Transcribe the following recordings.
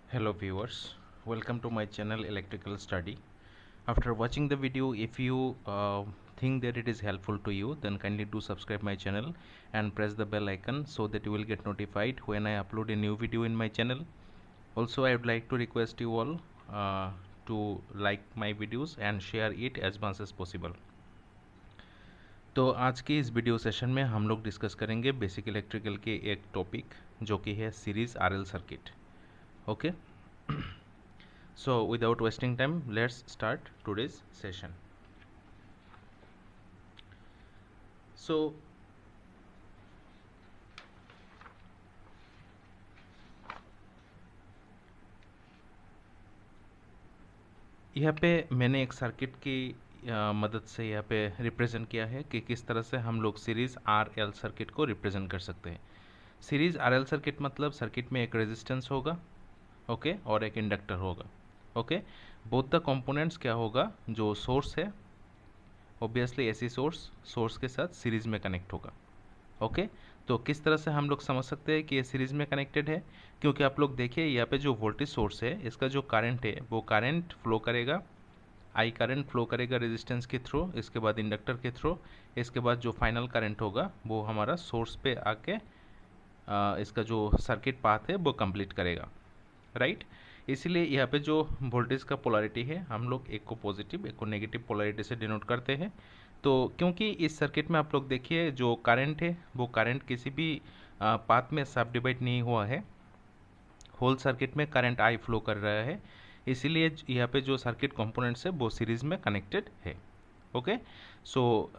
Hello viewers, welcome to my channel Electrical Study. After watching the video, if you think that it is helpful to you, then kindly do subscribe my channel and press the bell icon so that you will get notified when I upload a new video in my channel. Also, I would like to request you all to like my videos and share it as much as possible. तो आज के इस video session में हम लोग discuss करेंगे basic electrical के एक टॉपिक जो कि है series RL circuit. Okay. So without wasting time, let's start today's session. So यहाँ पे मैंने एक सर्किट की मदद से यहाँ पे रिप्रेजेंट किया है कि किस तरह से हम लोग सीरीज आरएल सर्किट को रिप्रेजेंट कर सकते हैं. सीरीज आरएल सर्किट मतलब सर्किट में एक रेजिस्टेंस होगा, ओके, और एक इंडक्टर होगा. ओके, बोथ द कंपोनेंट्स क्या होगा, जो सोर्स है ऑब्वियसली एसी सोर्स के साथ सीरीज में कनेक्ट होगा. ओके, तो किस तरह से हम लोग समझ सकते हैं कि ये सीरीज में कनेक्टेड है, क्योंकि आप लोग देखिए यहाँ पे जो वोल्टेज सोर्स है इसका जो करंट है वो करंट फ्लो करेगा, आई करंट फ्लो करेगा रेजिस्टेंस के थ्रू, इसके बाद इंडक्टर के थ्रू, इसके बाद जो फाइनल करंट होगा वो हमारा सोर्स पे आके इसका जो सर्किट पाथ है वो कंप्लीट करेगा. राइट. इसीलिए यहाँ पे जो वोल्टेज का पोलैरिटी है हम लोग एक को पॉजिटिव एक को नेगेटिव पोलैरिटी से डिनोट करते हैं. तो क्योंकि इस सर्किट में आप लोग देखिए जो करंट है वो करंट किसी भी पाथ में सब डिवाइड नहीं हुआ है, होल सर्किट में करंट आई फ्लो कर रहा है, इसीलिए यहाँ पे जो सर्किट कंपोनेंट्स है वो सीरीज में कनेक्टेड है. ओके. सो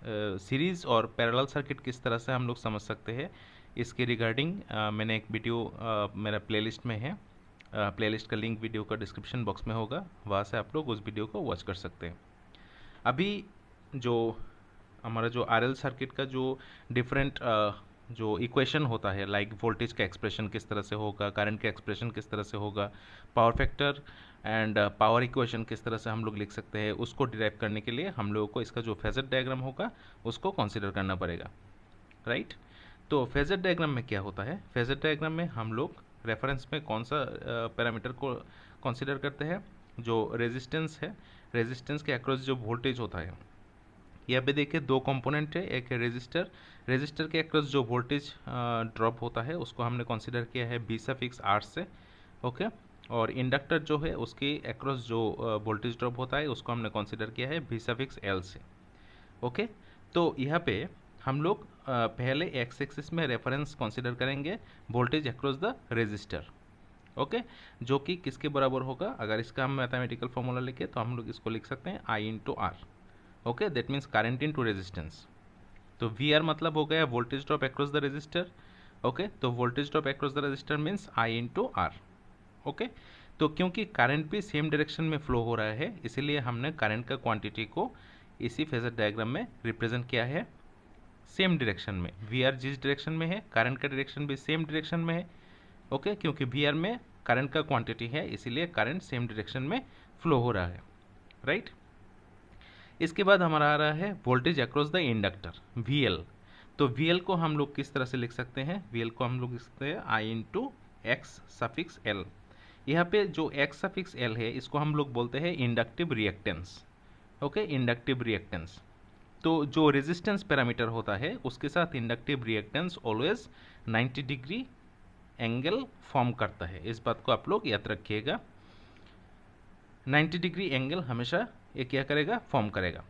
सीरीज और पैरेलल सर्किट किस तरह से हम लोग समझ सकते हैं इसके रिगार्डिंग मैंने एक वीडियो मेरा प्लेलिस्ट में है, प्लेलिस्ट का लिंक वीडियो का डिस्क्रिप्शन बॉक्स में होगा, वहाँ से आप लोग उस वीडियो को वॉच कर सकते हैं. अभी जो हमारा जो आरएल सर्किट का जो डिफरेंट जो इक्वेशन होता है, लाइक वोल्टेज का एक्सप्रेशन किस तरह से होगा, करंट का एक्सप्रेशन किस तरह से होगा, power factor and power equation किस तरह से हम लोग लिख सकते हैं, उसको डिराइव करने के लिए हम लोगों को इसका जो फेजर डायग्राम होगा उसको कंसीडर करना पड़ेगा. राइट. तो फेजर डायग्राम में क्या होता है, फेजर डायग्राम में हम लोग रेफरेंस में कौन सा पैरामीटर को कंसीडर करते हैं, जो रेजिस्टेंस है, रेजिस्टेंस के अक्रॉस जो वोल्टेज होता है. यहाँ पे देखिए दो कंपोनेंट है, एक है रेजिस्टर, रेजिस्टर के अक्रॉस जो वोल्टेज ड्रॉप होता है उसको हमने कंसीडर किया है बी सफिक्स आर से. ओके. और इंडक्टर जो है उसके अक्रॉस जो वोल्टेज ड्रॉप होता है उसको हमने कंसीडर किया है बी सफिक्स एल से. ओके. तो यहाँ पे हम लोग पहले एक्स एक्सिस में रेफरेंस कंसीडर करेंगे voltage across the resistor. Okay. जो कि किसके बराबर होगा, अगर इसका हम मैथमेटिकल फॉर्मूला लिखे तो हम लोग इसको लिख सकते हैं I into R. Okay, that means current into resistance. तो वी आर मतलब हो गया voltage drop across the resistor. Okay. तो voltage drop across the resistor means I into R. Okay. तो क्योंकि करंट भी सेम डायरेक्शन में फ्लो हो रहा है इसीलिए हमने करंट का क्वांटिटी को इसी फेजर डायग्राम में रिप्रेजेंट किया है सेम डायरेक्शन में. वी आर जिस डायरेक्शन में है करंट का डायरेक्शन भी सेम डायरेक्शन में है. ओके. क्योंकि वी आर में करंट का क्वांटिटी है इसीलिए करंट सेम डायरेक्शन में फ्लो हो रहा है. राइट. इसके बाद हमारा आ रहा है voltage across the inductor V L. तो वी एल को हम लोग किस तरह से लिख सकते हैं, वी एल को हम लोग लिख सकते हैं I into x suffix L. यहाँ पे जो एक्स सफिक्स एल है इसको हम लोग बोलते हैं inductive reactance. Okay. Inductive reactance. तो जो रेजिस्टेंस पैरामीटर होता है उसके साथ inductive reactance always 90 degree angle form करता है, इस बात को आप लोग याद रखिएगा. 90 डिग्री एंगल हमेशा ये क्या करेगा, फॉर्म करेगा.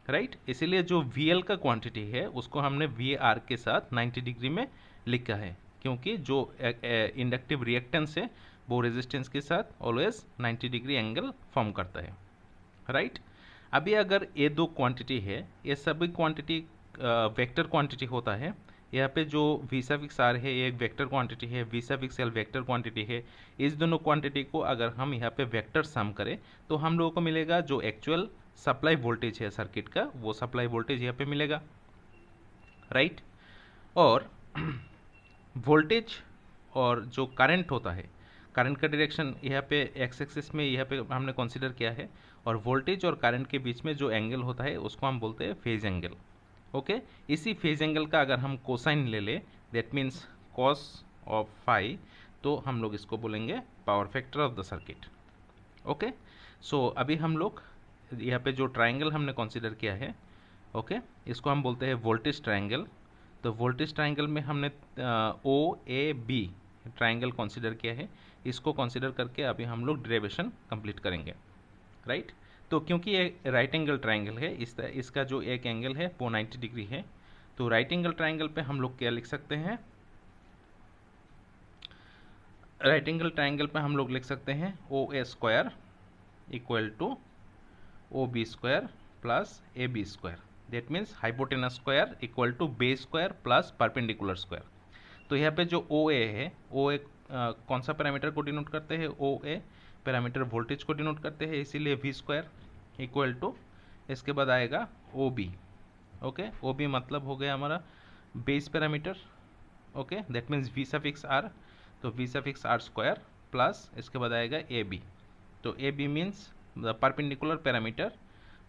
राइट. इसीलिए जो वी एल का क्वांटिटी है उसको हमने वी आर के साथ 90 डिग्री में लिखा है, क्योंकि जो इंडक्टिव रिएक्टेंस है वो रेजिस्टेंस के साथ ऑलवेज 90 डिग्री एंगल फॉर्म करता है. राइट. अभी अगर ये दो क्वांटिटी है, ये सभी क्वांटिटी वेक्टर क्वांटिटी होता है. यहाँ पे जो वी सफिक्स आर है ये एक वेक्टर क्वांटिटी है, V suffix L vector quantity है. इस दोनों क्वांटिटी को अगर हम यहाँ पे वेक्टर सम करें तो हम लोगों को मिलेगा जो एक्चुअल सप्लाई वोल्टेज है सर्किट का, वो सप्लाई वोल्टेज यहाँ पे मिलेगा. राइट. और वोल्टेज और जो करंट होता है, करंट का डायरेक्शन यहाँ पे एक्स एक्सिस में यहाँ पे हमने कंसीडर किया है, और वोल्टेज और करंट के बीच में जो एंगल होता है उसको हम बोलते हैं फेज एंगल. ओके. इसी फेज एंगल का अगर हम कोसाइन ले ले that means cos of phi, तो हम लोग इसको बोलेंगे power factor of the circuit. Okay, so अभी हम लोग यहाँ पे जो ट्राइंगल हमने कंसीडर किया है, ओके, इसको हम बोलते हैं वोल्टेज ट्राइंगल। तो वोल्टेज ट्राइंगल में हमने ओ ए बी ट्राइंगल कंसीडर किया है। इसको कंसीडर करके अभी हम लोग डेरिवेशन कंप्लीट करेंगे, राइट। तो क्योंकि ये राइट एंगल ट्राइंगल है, इसका जो एक एंगल है वो 90 डिग्री है। तो राइट एंगल ट्राइंगल पे हम लोग क्या लिख सकते हैं, राइट एंगल ट्राइंगल पे हम लोग लिख सकते हैं O A square equal to O B square plus A B square. That means hypotenuse square equal to base square plus perpendicular square. तो यहाँ पे जो ओ ए है, ओ ए कौन सा पैरामीटर को डिनोट करते हैं, ओ ए पैरामीटर वोल्टेज को डिनोट करते हैं, इसीलिए वी स्क्वायर इक्वल टू, इसके बाद आएगा O B. Okay, O B मतलब हो गया हमारा base parameter. Okay, that means V suffix R, तो V suffix R square plus इसके बाद आएगा ए बी। तो A B means the perpendicular parameter.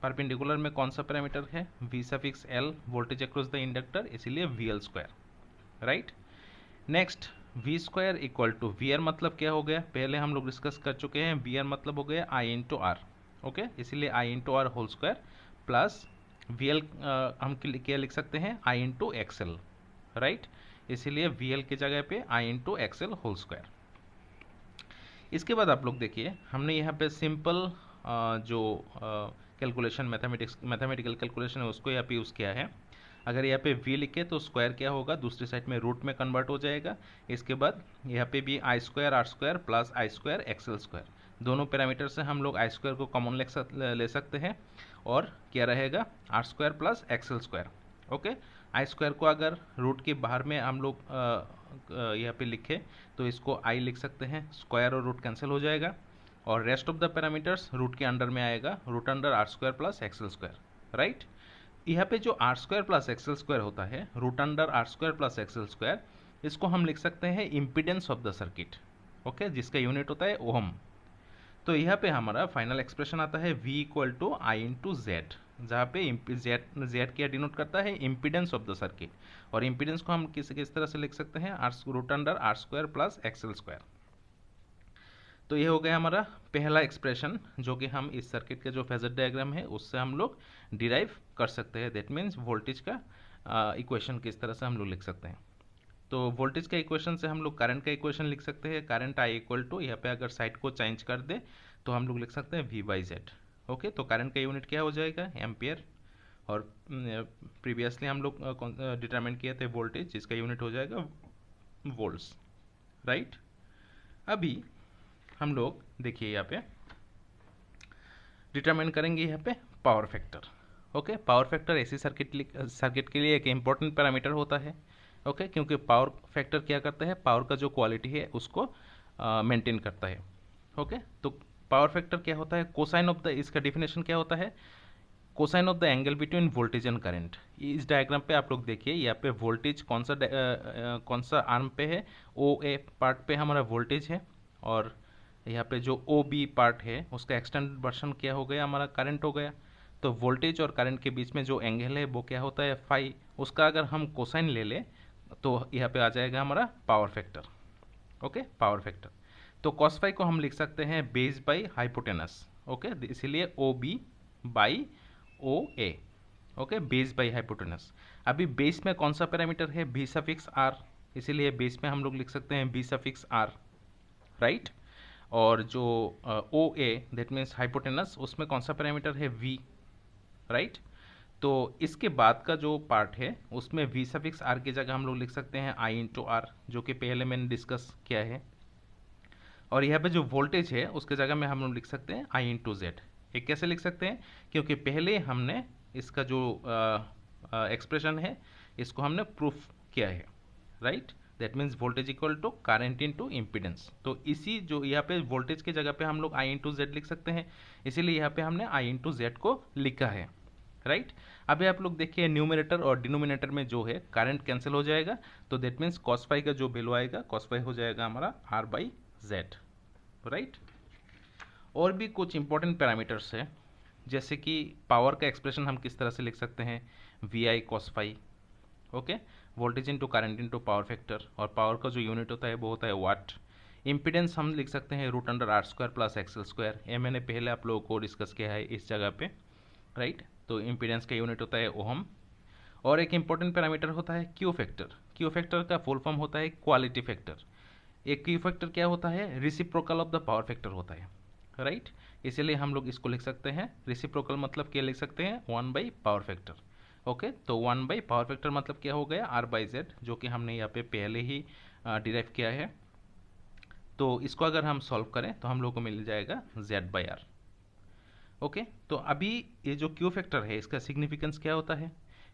Perpendicular में कौन सा पैरामीटर है, V suffix L voltage across the inductor, इसीलिए V L square, right. Next V square equal to V R मतलब क्या हो गया, पहले हम लोग डिस्कस कर चुके हैं, वी आर मतलब हो गया आई इंटू आर। ओके, इसीलिए I into R whole square plus V L हम क्या लिख सकते हैं, आई इंटू एक्सएल, राइट। इसीलिए वी एल की जगह पे I into X L whole square. इसके बाद आप लोग देखिए, हमने यहाँ पे सिंपल जो कैलकुलेशन मैथमेटिकल कैलकुलेशन है उसको यहाँ पे यूज़ किया है। अगर यहाँ पे v लिखे तो स्क्वायर क्या होगा, दूसरी साइड में रूट में कन्वर्ट हो जाएगा। इसके बाद यहाँ पे भी I square R square plus I square X L square, दोनों पैरामीटर से हम लोग आई स्क्वायर को कॉमन ले सकते हैं और क्या रहेगा, R square plus XL square. Okay, I square को अगर रूट के बाहर में हम लोग यहाँ पे लिखे तो इसको आई लिख सकते हैं, स्क्वायर और रूट कैंसिल हो जाएगा, और rest of the parameters root के अंडर में आएगा, root under R square plus XL square, right. यहाँ पे जो R square plus XL square होता है, root under R square plus XL square, इसको हम लिख सकते हैं impedance of the circuit. Okay, जिसका यूनिट होता है ओहम। तो यहाँ पे हमारा फाइनल एक्सप्रेशन आता है v equal to I into Z, जहाँ पे जेड क्या डिनोट करता है, इम्पीडेंस ऑफ द सर्किट। और इम्पीडेंस को हम किस तरह से लिख सकते हैं, R root under R square plus XL square. तो ये हो गया हमारा पहला एक्सप्रेशन, जो कि हम इस सर्किट के जो फेजर डायग्राम है उससे हम लोग डिराइव कर सकते हैं। दैट मीन्स वोल्टेज का इक्वेशन किस तरह से हम लोग लिख सकते हैं। तो वोल्टेज का इक्वेशन से हम लोग करंट का इक्वेशन लिख सकते हैं। करंट आई इक्वल टू, यहाँ पे अगर साइड को चेंज कर दे तो हम लोग लिख सकते हैं वी बाई जेड। ओके, तो करंट का यूनिट क्या हो जाएगा, एम्पियर, और प्रीवियसली हम लोग डिटरमाइन किए थे वोल्टेज, जिसका यूनिट हो जाएगा वोल्ट्स, राइट। अभी हम लोग देखिए यहाँ पे डिटरमाइन करेंगे यहाँ पे power factor. Okay, power factor ऐसी सर्किट के लिए एक इम्पॉर्टेंट पैरामीटर होता है। ओके, क्योंकि पावर फैक्टर क्या करता है, पावर का जो क्वालिटी है उसको मेंटेन करता है। ओके, तो पावर फैक्टर क्या होता है, कोसाइन ऑफ द, इसका डिफिनेशन क्या होता है, cosine of the angle between voltage and current. इस डायग्राम पे आप लोग देखिए, यहाँ पे वोल्टेज कौन सा आर्म पे है, ओ ए पार्ट पे हमारा वोल्टेज है, और यहाँ पे जो ओ बी पार्ट है उसका एक्सटेंडेड वर्जन क्या हो गया, हमारा करंट हो गया। तो वोल्टेज और करंट के बीच में जो एंगल है वो क्या होता है, फाई। उसका अगर हम कोसाइन ले लें तो यहाँ पे आ जाएगा हमारा power factor. Okay, power factor. तो कॉस फाई को हम लिख सकते हैं बेस बाई हाइपोटेनस। ओके, इसीलिए O B by O A. Okay, base by hypotenuse. अभी बेस में कौन सा पैरामीटर है, बी सफिक्स आर, इसीलिए बेस में हम लोग लिख सकते हैं बी सफिक्स आर, राइट। और जो O A that means hypotenuse, उसमें कौन सा पैरामीटर है, वी, राइट। तो इसके बाद का जो पार्ट है उसमें वी सफिक्स आर की जगह हम लोग लिख सकते हैं आई इंटू आर, जो कि पहले मैंने डिस्कस किया है। और यहाँ पे जो वोल्टेज है उसके जगह में हम लोग लिख सकते हैं आई इंटू जेड। ये कैसे लिख सकते हैं, क्योंकि पहले हमने इसका जो एक्सप्रेशन है इसको हमने प्रूफ किया है, right. That means voltage equal to current into impedance. तो इसी जो यहाँ पे वोल्टेज की जगह पे हम लोग आई इंटू जेड लिख सकते हैं, इसीलिए यहाँ पे हमने आई इंटू जेड को लिखा है, राइट। अभी आप लोग देखिए न्यूमरेटर और डिनोमिनेटर में जो है करंट कैंसिल हो जाएगा, तो दैट मीन्स कॉस फाई का जो वैल्यू आएगा, कॉस फाई हो जाएगा हमारा आर बाई जेड, राइट। और भी कुछ इंपॉर्टेंट पैरामीटर्स है, जैसे कि पावर का एक्सप्रेशन हम किस तरह से लिख सकते हैं, V I cos phi. Okay, voltage into current into power factor, और पावर का जो यूनिट होता है वो होता है वाट। इम्पीडेंस हम लिख सकते हैं root under R square plus XL square, ये मैंने पहले आप लोगों को डिस्कस किया है इस जगह पे, राइट। तो इम्पीडेंस का यूनिट होता है ओहम। और एक इंपॉर्टेंट पैरामीटर होता है क्यू फैक्टर। क्यू फैक्टर का फुल फॉर्म होता है क्वालिटी फैक्टर। एक क्यू फैक्टर क्या होता है, reciprocal of the power factor होता है, राइट। इसीलिए हम लोग इसको लिख सकते हैं रिसिप्रोकल मतलब क्या लिख सकते हैं, 1 by पावर फैक्टर। ओके, तो 1 by पावर फैक्टर मतलब क्या हो गया, आर बाई जेड, जो कि हमने यहाँ पे पहले ही डिराइव किया है। तो इसको अगर हम सॉल्व करें तो हम लोग को मिल जाएगा जेड बाई आर। ओके, तो अभी ये जो क्यू फैक्टर है इसका सिग्निफिकेंस क्या होता है,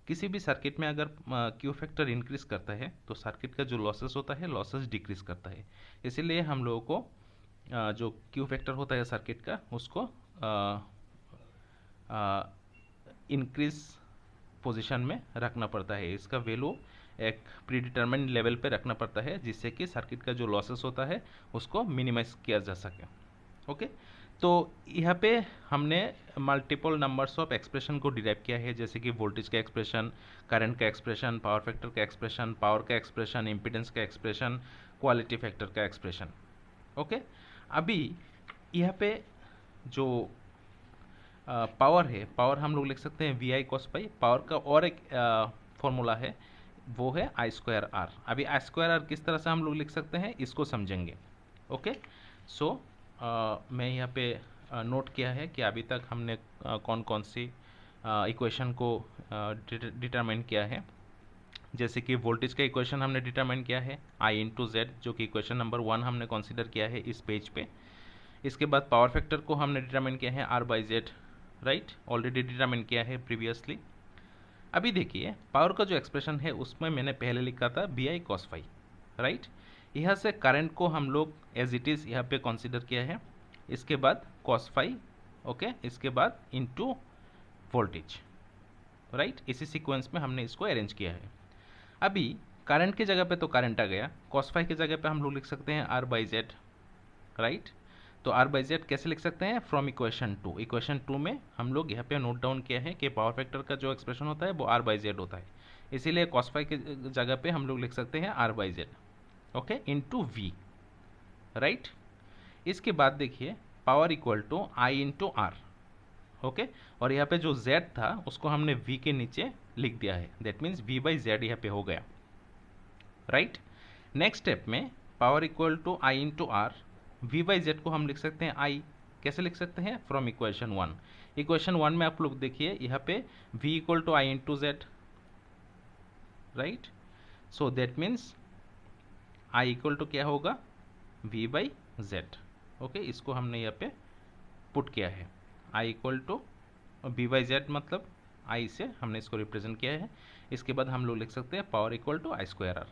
किसी भी सर्किट में अगर क्यू फैक्टर इंक्रीज करता है तो सर्किट का जो लॉसेस होता है लॉसेस डिक्रीज करता है। इसीलिए हम लोगों को जो क्यू फैक्टर होता है सर्किट का उसको इंक्रीज पोजीशन में रखना पड़ता है, इसका वैल्यू एक प्री डिटरमाइंड लेवल पे रखना पड़ता है, जिससे कि सर्किट का जो लॉसेस होता है उसको मिनिमाइज किया जा सके। ओके, तो यहाँ पे हमने मल्टीपल नंबर्स ऑफ एक्सप्रेशन को डिराइव किया है, जैसे कि वोल्टेज का एक्सप्रेशन, करंट का एक्सप्रेशन, पावर फैक्टर का एक्सप्रेशन, पावर का एक्सप्रेशन, इम्पीडेंस का एक्सप्रेशन, क्वालिटी फैक्टर का एक्सप्रेशन। ओके, अभी यहाँ पे जो पावर है, पावर हम लोग लिख सकते हैं V I cos pi. Power का और एक फॉर्मूला है, वो है आई स्क्वायर आर। अभी आई स्क्वायर आर किस तरह से हम लोग लिख सकते हैं इसको समझेंगे। ओके, सो मैं यहाँ पे नोट किया है कि अभी तक हमने कौन कौन सी इक्वेशन को डिटरमाइन किया है। जैसे कि वोल्टेज का इक्वेशन हमने डिटरमाइन किया है आई इंटू जेड, जो कि इक्वेशन नंबर 1 हमने कंसीडर किया है इस पेज पे। इसके बाद पावर फैक्टर को हमने डिटरमाइन किया है R by Z, right, already determine किया है प्रीवियसली। अभी देखिए पावर का जो एक्सप्रेशन है उसमें मैंने पहले लिखा था B I cos phi, right. यहाँ से करंट को हम लोग एज इट इज़ यहाँ पे कंसीडर किया है, इसके बाद कॉस फाई, ओके, इसके बाद इनटू वोल्टेज, राइट। इसी सीक्वेंस में हमने इसको अरेंज किया है। अभी करंट की जगह पे तो करंट आ गया, कॉस फाई की जगह पे हम लोग लिख सकते हैं आर बाई जेड, राइट। तो आर बाई जेड कैसे लिख सकते हैं, फ्रॉम इक्वेशन 2। इक्वेशन 2 में हम लोग यहाँ पे नोट डाउन किया है कि पावर फैक्टर का जो एक्सप्रेशन होता है वो आर बाई जेड होता है, इसीलिए कॉस फाई की जगह पे हम लोग लिख सकते हैं R by Z, okay, into V, right. इसके बाद देखिए power equal to I into R, okay, और यहाँ पे जो जेड था उसको हमने वी के नीचे लिख दिया है, that means V by Z यहाँ पे हो गया, राइट। नेक्स्ट स्टेप में power equal to I into R, V by Z को हम लिख सकते हैं आई, कैसे लिख सकते हैं, फ्रॉम इक्वेशन 1। इक्वेशन 1 में आप लोग देखिए यहाँ पे v equal to I into Z, right. So that means i equal to क्या होगा, v बाई जेड, ओके। इसको हमने यहाँ पे पुट किया है, i equal to v by Z, मतलब i से हमने इसको रिप्रेजेंट किया है। इसके बाद हम लोग लिख सकते हैं power equal to I square R,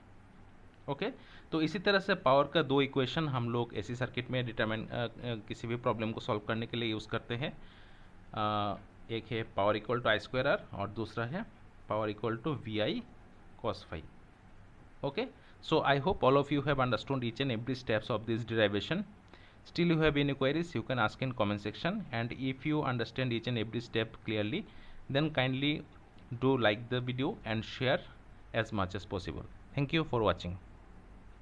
okay. तो इसी तरह से पावर का दो इक्वेशन हम लोग ऐसी सर्किट में डिटरमाइन किसी भी प्रॉब्लम को सॉल्व करने के लिए यूज़ करते हैं। एक है power equal to I square R और दूसरा है power equal to V I cos phi, okay. So I hope all of you have understood each and every steps of this derivation. Still you have any queries, you can ask in comment section, and if you understand each and every step clearly, then kindly do like the video and share as much as possible. Thank you for watching.